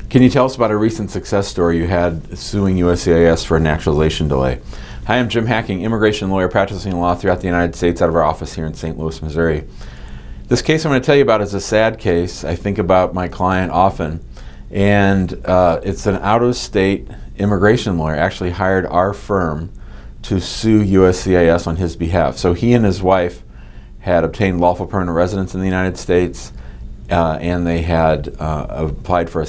Can you tell us about a recent success story you had suing USCIS for a naturalization delay? Hi, I'm Jim Hacking, immigration lawyer practicing law throughout the United States out of our office here in St. Louis, Missouri. This case I'm going to tell you about is a sad case. I think about my client often, and it's an out-of-state immigration lawyer actually hired our firm to sue USCIS on his behalf. So he and his wife had obtained lawful permanent residence in the United States, and they had applied for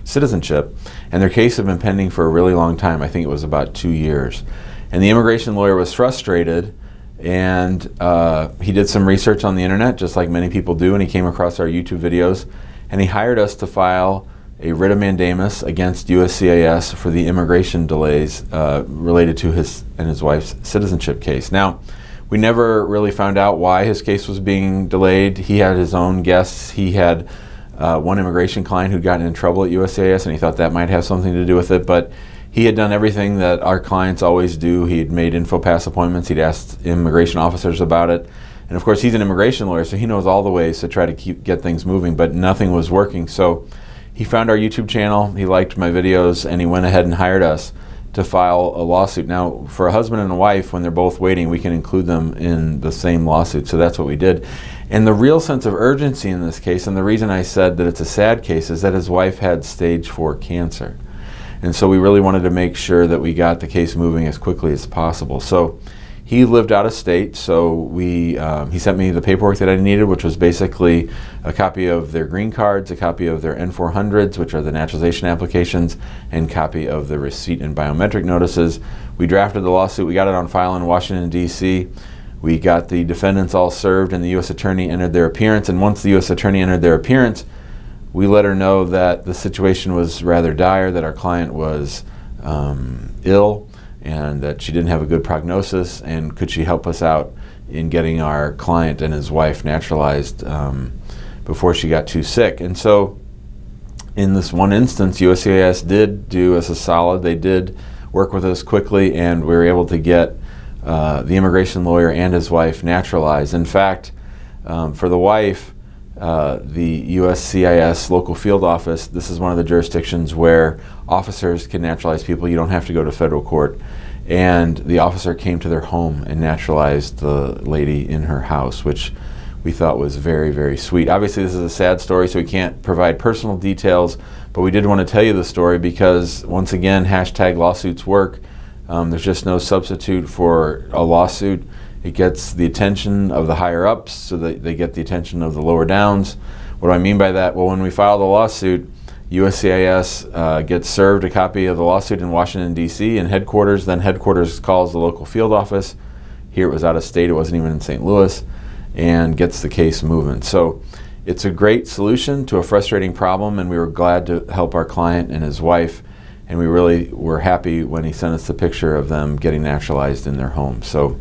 citizenship, and their case had been pending for a really long time. I think it was about 2 years. And the immigration lawyer was frustrated, and he did some research on the internet, just like many people do, and he came across our YouTube videos, and he hired us to file a writ of mandamus against USCIS for the immigration delays related to his and his wife's citizenship case. Now, we never really found out why his case was being delayed. He had his own guesses. He had one immigration client who'd gotten in trouble at USCIS, and he thought that might have something to do with it, but he had done everything that our clients always do. He'd made Infopass appointments. He'd asked immigration officers about it. And of course, he's an immigration lawyer, so he knows all the ways to try to get things moving, but nothing was working. So he found our YouTube channel, he liked my videos, and he went ahead and hired us to file a lawsuit. Now, for a husband and a wife, when they're both waiting, we can include them in the same lawsuit, so that's what we did. And the real sense of urgency in this case, and the reason I said that it's a sad case, is that his wife had stage 4 cancer. And so we really wanted to make sure that we got the case moving as quickly as possible. So he lived out of state, so he sent me the paperwork that I needed, which was basically a copy of their green cards, a copy of their N-400s, which are the naturalization applications, and copy of the receipt and biometric notices. We drafted the lawsuit. We got it on file in Washington, D.C. We got the defendants all served, and the U.S. Attorney entered their appearance. And once the U.S. Attorney entered their appearance, we let her know that the situation was rather dire, that our client was ill, and that she didn't have a good prognosis, and could she help us out in getting our client and his wife naturalized before she got too sick. And so in this one instance, USCIS did do us a solid. They did work with us quickly, and we were able to get the immigration lawyer and his wife naturalized. In fact, for the wife, the USCIS local field office, this is one of the jurisdictions where officers can naturalize people. You don't have to go to federal court. And the officer came to their home and naturalized the lady in her house, which we thought was very, very sweet. Obviously, this is a sad story, so we can't provide personal details, but we did want to tell you the story because, once again, #lawsuits work. There's just no substitute for a lawsuit. It gets the attention of the higher ups, so that they get the attention of the lower downs. What do I mean by that? Well, when we file the lawsuit, USCIS gets served a copy of the lawsuit in Washington, D.C. in headquarters. Then headquarters calls the local field office. Here it was out of state. It wasn't even in St. Louis, and gets the case moving. So it's a great solution to a frustrating problem, and we were glad to help our client and his wife. And we really were happy when he sent us the picture of them getting naturalized in their home. So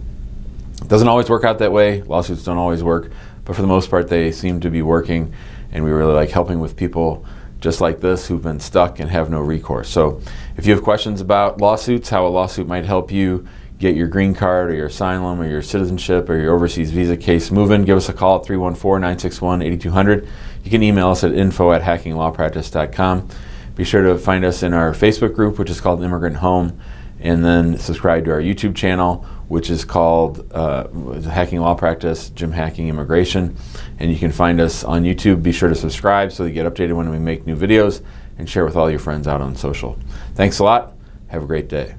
it doesn't always work out that way. Lawsuits don't always work, but for the most part, they seem to be working, and we really like helping with people just like this who've been stuck and have no recourse. So if you have questions about lawsuits, how a lawsuit might help you get your green card or your asylum or your citizenship or your overseas visa case moving, give us a call at 314-961-8200. You can email us at info@hackinglawpractice.com. Be sure to find us in our Facebook group, which is called Immigrant Home, and then subscribe to our YouTube channel, which is called Hacking Law Practice, Jim Hacking Immigration. And you can find us on YouTube. Be sure to subscribe so that you get updated when we make new videos, and share with all your friends out on social. Thanks a lot. Have a great day.